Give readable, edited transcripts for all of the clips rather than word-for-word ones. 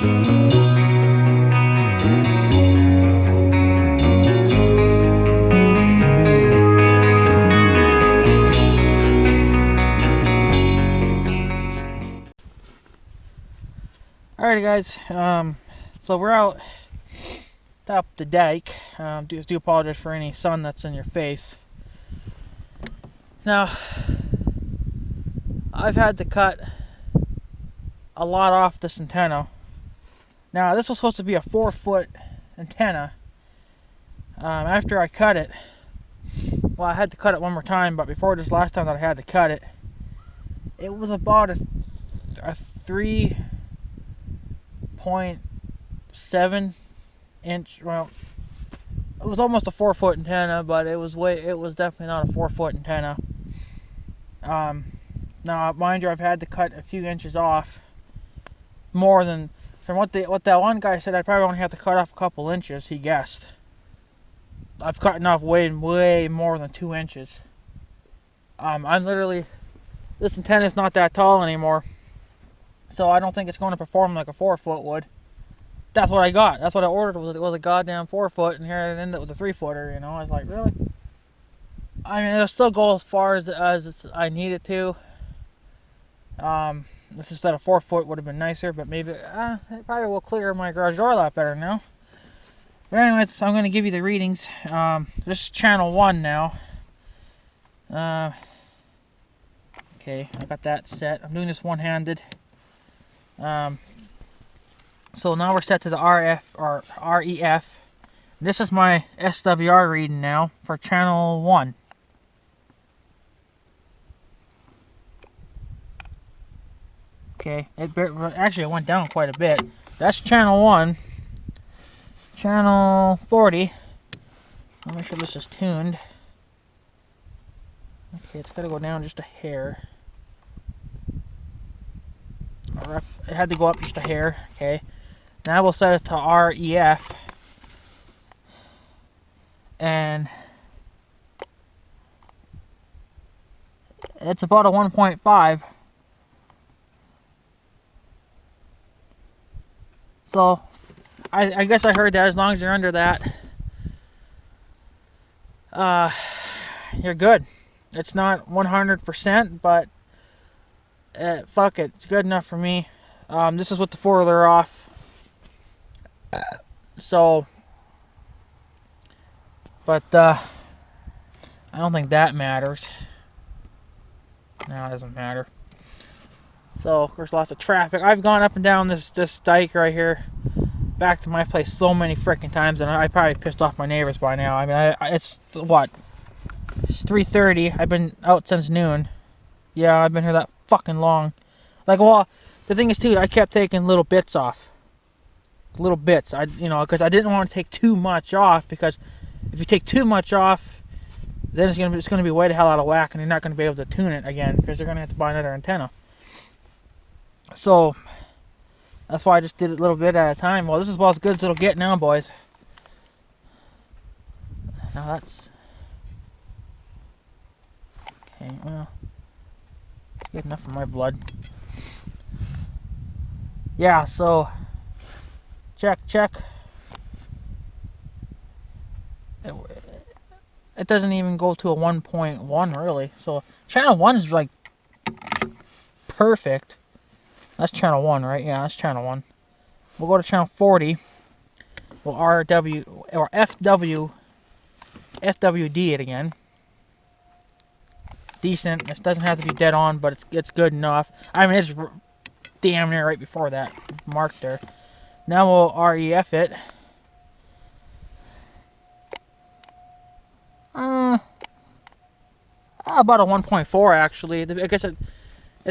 Alrighty guys, so we're out top the dike. Do apologize for any sun that's in your face. Now, I've had to cut a lot off this antenna. Now, this was supposed to be a 4-foot antenna. After I cut it, well, I had to cut it one more time, but before this last time that I had to cut it, it was about a 3.7 inch, well, it was almost a 4-foot antenna, but it was definitely not a 4-foot antenna. Now mind you, I've had to cut a few inches off, more than, from what that one guy said, I probably only have to cut off a couple inches, he guessed. I've cut off way more than 2 inches. I'm literally, this antenna is not that tall anymore, so I don't think it's going to perform like a 4-foot would. That's what I got. That's what I ordered, was a goddamn 4-foot, and here it ended up with a 3-footer, you know. I was like, really? I mean, it'll still go as far as I need it to. This instead of 4-foot would have been nicer, but maybe, it probably will clear my garage door a lot better now. But anyways, I'm going to give you the readings. This is channel 1 now. Okay, I got that set. I'm doing this one-handed. So now we're set to the RF or REF. This is my SWR reading now for channel 1. Okay, actually it went down quite a bit. That's channel 1. Channel 40. I'll make sure this is tuned. Okay, it's got to go down just a hair. It had to go up just a hair. Okay. Now we'll set it to REF. And it's about a 1.5. So I guess I heard that as long as you're under that, you're good. It's not 100%, but fuck it, it's good enough for me. This is with the 4-wheeler off. So, but I don't think that matters. No, it doesn't matter. So, of course, lots of traffic. I've gone up and down this dike right here, back to my place so many freaking times, and I probably pissed off my neighbors by now. I mean, it's what? It's 3:30. I've been out since noon. Yeah, I've been here that fucking long. Like, well, the thing is too, I kept taking little bits off. Little bits. You know, because I didn't want to take too much off, because if you take too much off, then it's gonna be way the hell out of whack, and you're not gonna be able to tune it again, because they're gonna have to buy another antenna. So that's why I just did it a little bit at a time. Well, this is about as good as it'll get now, boys. Now that's okay. Well, good enough for my blood. Yeah. So check. It doesn't even go to a 1.1 really. So channel 1 is like perfect. That's channel 1, right? Yeah, that's channel 1. We'll go to channel 40. We'll RW or FWD it again. Decent. This doesn't have to be dead on, but it's good enough. I mean, it's damn near right before that mark there. Now we'll REF it. About a 1.4 actually. I guess it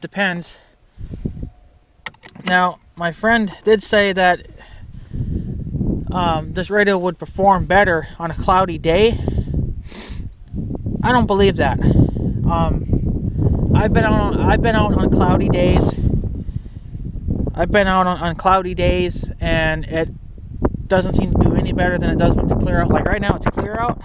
depends. Now, my friend did say that this radio would perform better on a cloudy day. I don't believe that. I've been out on cloudy days. I've been out on cloudy days, and it doesn't seem to do any better than it does when it's clear out. Like right now, it's clear out.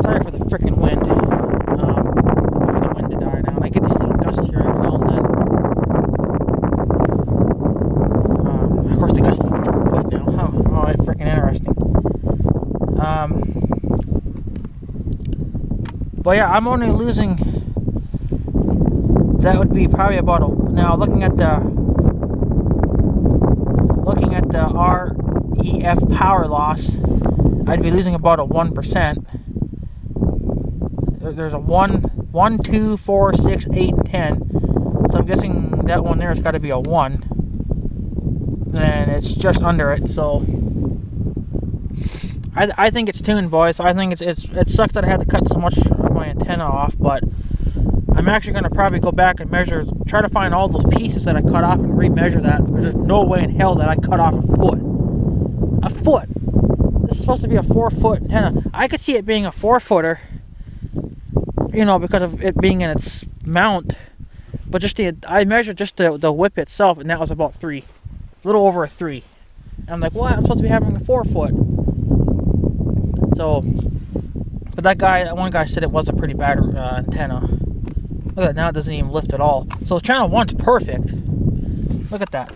Sorry for the freaking wind. For the wind to die now, and I get these little gusts here every now and then. Of But yeah, I'm only losing, that would be probably about a, now looking at the REF power loss, I'd be losing about a 1%. There's a 1, 2, 4, 6, 8, and 10. So I'm guessing that one there has got to be a 1. And it's just under it, so I think it's tuned, boys. I think it sucks that I had to cut so much of my antenna off, but I'm actually going to probably go back and measure, try to find all those pieces that I cut off and remeasure that, because there's no way in hell that I cut off a foot. A foot! This is supposed to be a 4-foot antenna. I could see it being a 4-footer, you know, because of it being in its mount, but just I measured just the whip itself, and that was about 3. A little over a 3. And I'm like, what? I'm supposed to be having a 4-foot. So, but that one guy said it was a pretty bad antenna. Look at that, now it doesn't even lift at all. So channel 1's perfect. Look at that.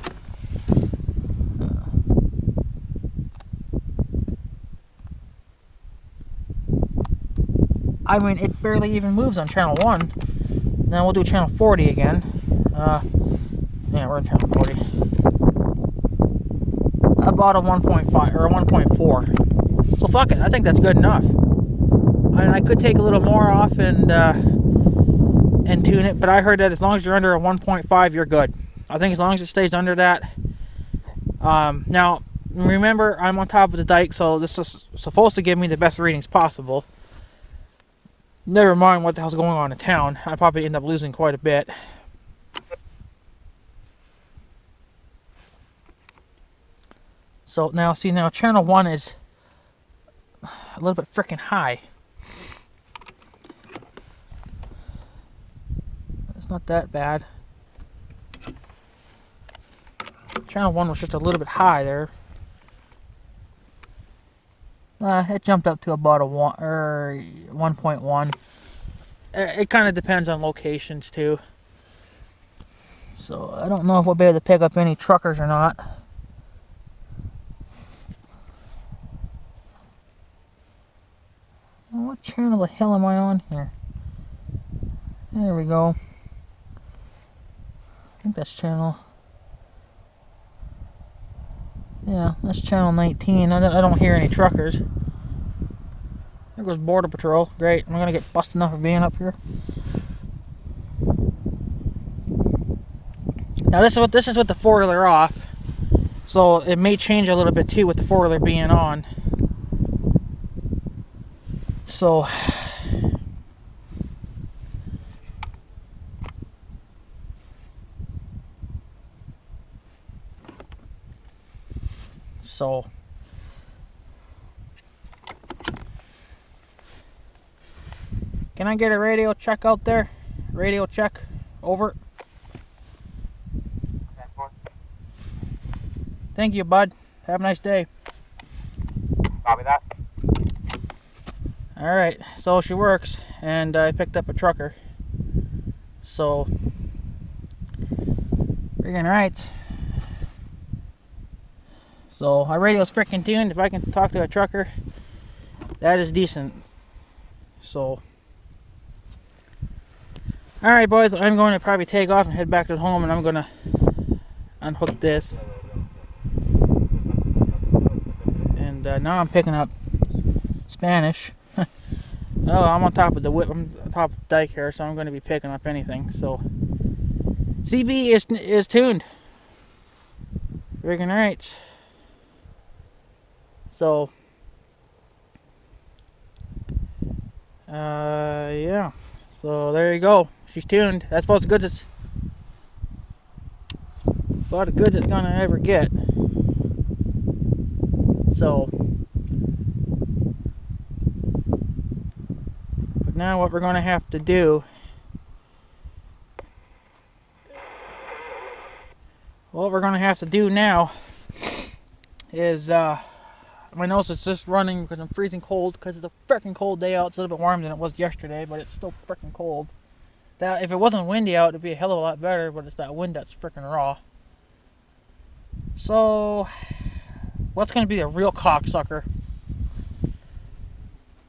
I mean, it barely even moves on channel 1. Now we'll do channel 40 again. Yeah, we're on channel 40. About a 1.5 or a 1.4. So fuck it, I think that's good enough. I mean, I could take a little more off and tune it, but I heard that as long as you're under a 1.5, you're good. I think as long as it stays under that. Now, remember, I'm on top of the dike, so this is supposed to give me the best readings possible. Never mind what the hell's going on in town. I probably end up losing quite a bit. So now, see, now channel 1 is a little bit freaking high. It's not that bad. Channel 1 was just a little bit high there. It jumped up to about a 1 or 1.1. It kind of depends on locations too. So I don't know if we'll be able to pick up any truckers or not. What channel the hell am I on here? There we go. I think that's channel. Yeah, that's channel 19. I don't hear any truckers. There goes Border Patrol. Great. I'm gonna get busted enough for being up here. Now this is with the 4-wheeler off. So it may change a little bit too with the 4-wheeler being on. So can I get a radio check out there? Radio check, over. Thank you, bud. Have a nice day. Copy that. Alright, so she works, and I picked up a trucker. So, freaking right. So, my radio's freaking tuned. If I can talk to a trucker, that is decent. So, alright, boys, I'm going to probably take off and head back to home, and I'm going to unhook this. And now I'm picking up Spanish. Oh, I'm on top of the whip. I'm on top of the dike here, so I'm going to be picking up anything. So, CB is tuned. Freaking right. So, yeah. So there you go. She's tuned. That's about as good as it's gonna ever get. So. Now what we're going to have to do now is my nose is just running because I'm freezing cold because it's a freaking cold day out. It's a little bit warmer than it was yesterday, but it's still freaking cold. That if it wasn't windy out, it'd be a hell of a lot better, but it's that wind that's freaking raw. So what's going to be a real cocksucker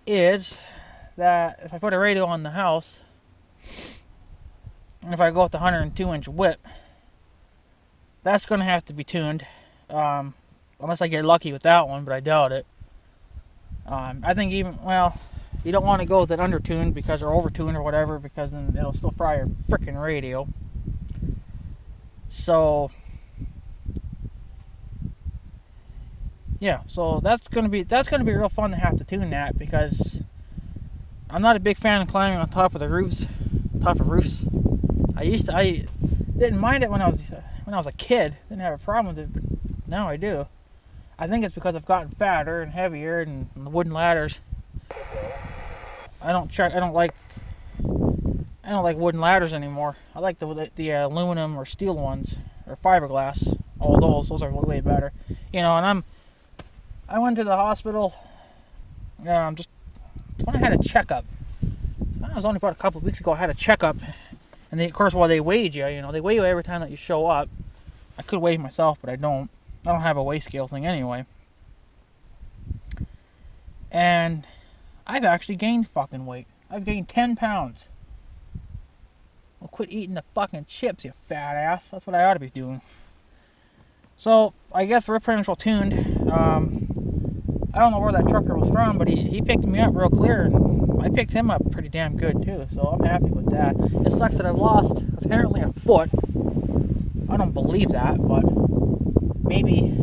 is that if I put a radio on the house, and if I go with the 102-inch whip, that's going to have to be tuned. Unless I get lucky with that one, but I doubt it. I think even, well, you don't want to go with it under-tuned because, or over-tuned or whatever, because then it'll still fry your frickin' radio. So, yeah, so that's gonna be real fun to have to tune that, because I'm not a big fan of climbing on top of the roofs. I didn't mind it when I was a kid. Didn't have a problem with it, but now I do. I think it's because I've gotten fatter and heavier, and the wooden ladders. I don't like wooden ladders anymore. I like the aluminum or steel ones, or fiberglass. All those are way better. You know, and I went to the hospital just when I had a checkup. So that was only about a couple of weeks ago. I had a checkup, and of course, while they weighed you, they weigh you every time that you show up. I could weigh myself, but I don't. I don't have a weigh scale thing anyway. And I've actually gained fucking weight. I've gained 10 pounds. Well, quit eating the fucking chips, you fat ass. That's what I ought to be doing. So, I guess we're pretty much all tuned. I don't know where that trucker was from, but he picked me up real clear, and I picked him up pretty damn good too, so I'm happy with that. It sucks that I've lost apparently a foot. I don't believe that, but maybe.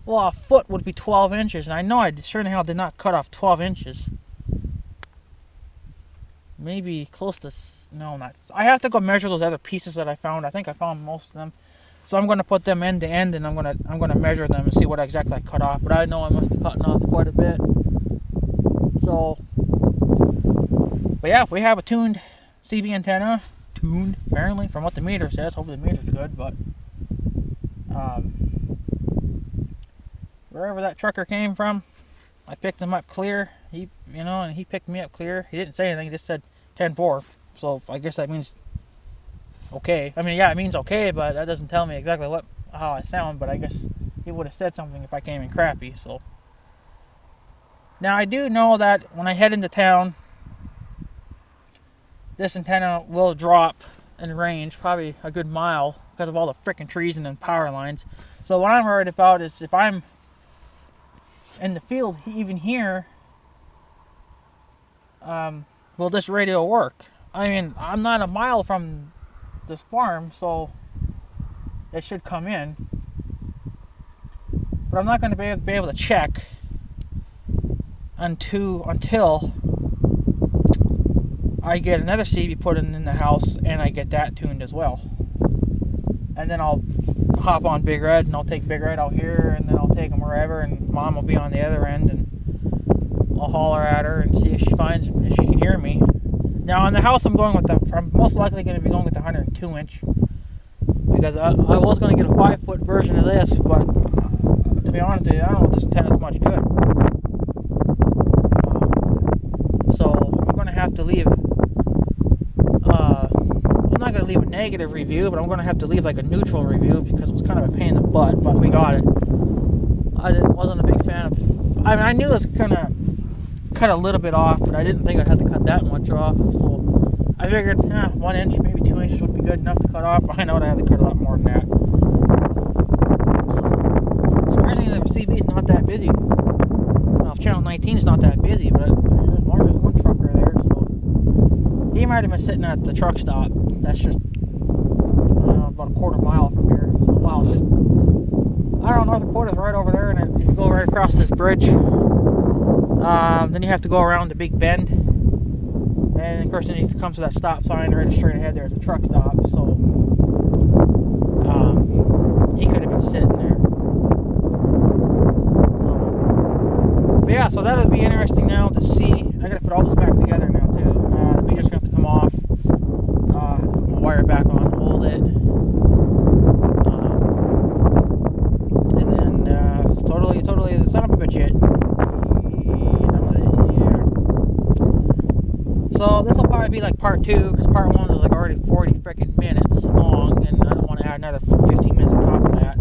Well, a foot would be 12 inches, and I know I sure in hell did not cut off 12 inches. Maybe close to, no, not. I have to go measure those other pieces that I found. I think I found most of them. So I'm going to put them end to end, and I'm going to measure them and see what exactly I cut off. But I know I must have cut off quite a bit. So, but yeah, we have a tuned CB antenna. Tuned, apparently, from what the meter says. Hopefully the meter's good, but wherever that trucker came from, I picked him up clear. And he picked me up clear. He didn't say anything. He just said 10-4. So I guess that means okay. I mean, yeah, it means okay, but that doesn't tell me exactly how I sound. But I guess he would have said something if I came in crappy. So now I do know that when I head into town, this antenna will drop in range, probably a good mile, because of all the frickin' trees and then power lines. So what I'm worried about is if I'm in the field, even here, will this radio work? I mean, I'm not a mile from this farm, so it should come in. But I'm not going to be able to check until I get another CB put in the house, and I get that tuned as well. And then I'll hop on Big Red, and I'll take Big Red out here, and then I'll take him wherever, and Mom will be on the other end, and I'll holler at her and see if she can hear me. Now in the house, I'm most likely going to be going with the 102-inch, because I was going to get a 5-foot version of this, but to be honest with you, I don't know if this antenna is much good. So I'm going to have to leave. I'm not going to leave a negative review, but I'm going to have to leave like a neutral review, because it was kind of a pain in the butt, but we got it. I wasn't a big fan of. I mean, I knew it was going to cut a little bit off, but I didn't think I'd have to cut that much off. So I figured 1 inch, maybe 2 inches would be good enough to cut off. I know I had to cut a lot more than that. So surprisingly, the CB is not that busy. Well, channel 19 is not that busy, but there's one trucker there, so he might have been sitting at the truck stop. That's just about a quarter mile from here. So wow, it's just, I don't know, North Dakota's right over there, and if you go right across this bridge, then you have to go around the big bend, and of course then if you come to that stop sign right straight ahead, there's a truck stop. So he could have been sitting there. So, but yeah, so that would be interesting now to see. I gotta put all this back together now too. The meter's gonna have to come off. Put my wire back on, hold it, and then totally the son of a bitch yet. So this will probably be like part 2, because part 1 is like already 40 freaking minutes long, and I don't want to add another 15 minutes on top of that.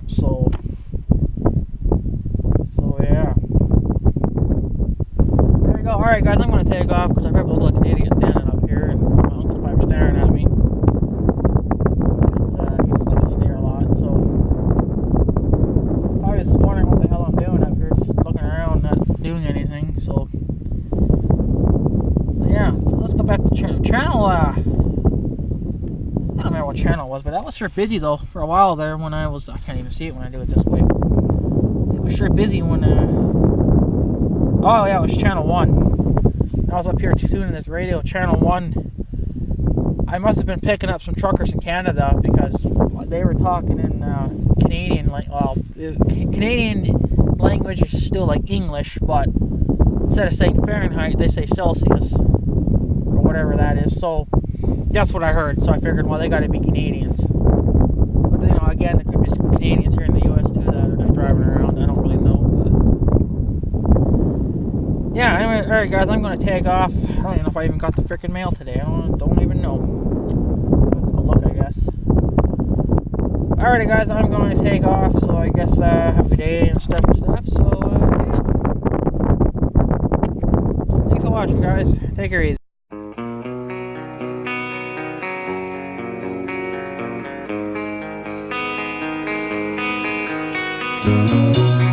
So yeah. Alright guys, I'm going to take off because I probably look like an idiot standing up here and my uncle's probably staring at me. Because he just likes to stare a lot, so I was wondering what the hell I'm doing up here, just looking around, not doing anything, so yeah, so let's go back to channel. I don't remember what channel it was, but that was sure busy though for a while there when I can't even see it when I do it this way. It was sure busy when oh yeah, it was channel 1. I was up here tuning this radio, channel 1. I must have been picking up some truckers in Canada because they were talking in Canadian, Canadian language is still like English, but instead of saying Fahrenheit, they say Celsius or whatever that is. So that's what I heard. So I figured, well, they got to be Canadians. But you know, again, there could be some Canadians here in the U.S. too that are just driving around. I don't really know. But yeah. Anyway, all right, guys, I'm gonna take off. I don't even know if I even got the freaking mail today. I don't even know. I'll have to go look, I guess. Alrighty, guys, I'm going to take off. So I guess have a good day and stuff. So yeah. Thanks for watching, guys. Take her easy. Thank you.